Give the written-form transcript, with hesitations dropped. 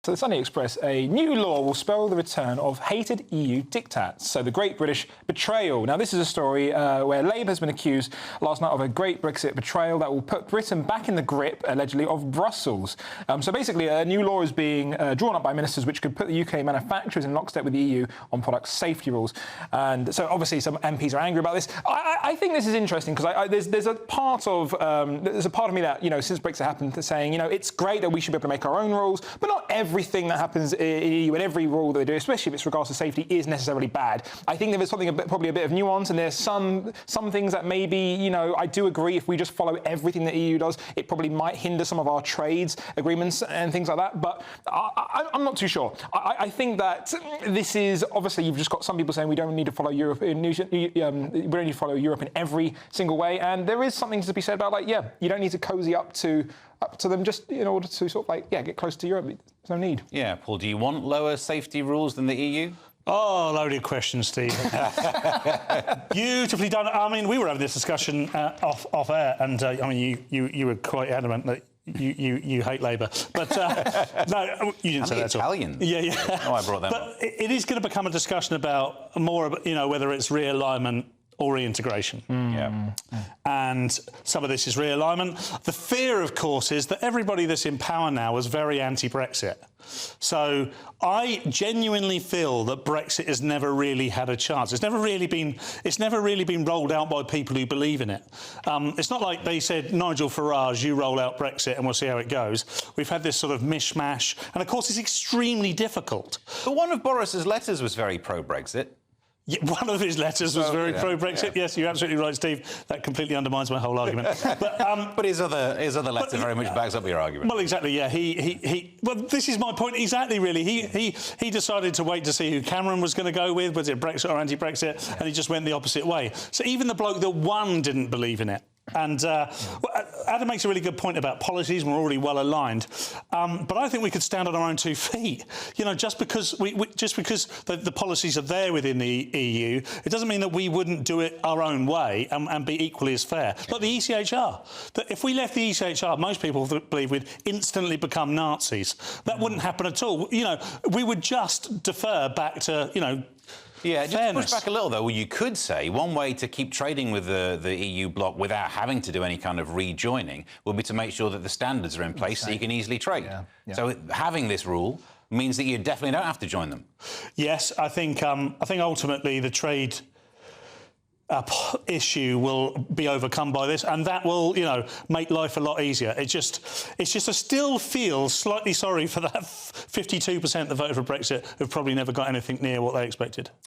To the Sunday Express, a new law will spell the return of hated EU diktats, so the Great British Betrayal. Now, this is a story where Labour has been accused last night of a Great Brexit betrayal that will put Britain back in the grip, allegedly, of Brussels. So basically, a new law is being drawn up by ministers which could put the UK manufacturers in lockstep with the EU on product safety rules. And so, obviously, some MPs are angry about this. I think this is interesting because there's a part of me that, since Brexit happened, saying, it's great that we should be able to make our own rules, but not everything that happens in EU and every rule that they do, especially if it's regards to safety, is necessarily bad. I think there is something probably a bit of nuance, and there's some things that maybe, I do agree if we just follow everything the EU does, it probably might hinder some of our trades agreements and things like that. But I'm not too sure. I think that this is obviously you've just got some people saying we don't need to follow Europe we don't need to follow Europe in every single way, and there is something to be said about you don't need to cozy up to them just in order to sort of get close to Europe. There's no need. Yeah, Paul, do you want lower safety rules than the EU? Oh, loaded question, Steve. Beautifully done. I mean, we were having this discussion off air, and you were quite adamant that you hate Labour, but no, you didn't say that at all. Italian. Yeah. Oh, I brought that up. But it is going to become a discussion about more, whether it's realignment or reintegration. Yeah. And some of this is realignment. The fear, of course, is that everybody that's in power now is very anti-Brexit. So I genuinely feel that Brexit has never really had a chance. It's never really been rolled out by people who believe in it. It's not like they said, Nigel Farage, you roll out Brexit and we'll see how it goes. We've had this sort of mishmash, and of course it's extremely difficult. But one of Boris's letters was very pro-Brexit. Yeah, one of his letters was very pro-Brexit. Yeah. Yes, you're absolutely right, Steve. That completely undermines my whole argument. But his other letter very much backs up your argument. Well, exactly. Yeah, well, this is my point exactly. Really, he decided to wait to see who Cameron was going to go with. Was it Brexit or anti-Brexit? And he just went the opposite way. So even the bloke that won didn't believe in it. And Adam makes a really good point about policies. We're already well aligned, but I think we could stand on our own 2 feet. Just because the policies are there within the EU, it doesn't mean that we wouldn't do it our own way and be equally as fair. Like the ECHR. That if we left the ECHR, most people believe we'd instantly become Nazis. That wouldn't happen at all. We would just defer back to Yeah, just fairness. to push back a little, though, you could say one way to keep trading with the EU bloc without having to do any kind of rejoining would be to make sure that the standards are in place so you can easily trade. Yeah. So having this rule means that you definitely don't have to join them. Yes, I think ultimately the trade issue will be overcome by this, and that will, make life a lot easier. It's just I still feel slightly sorry for that 52% that voted for Brexit who've probably never got anything near what they expected.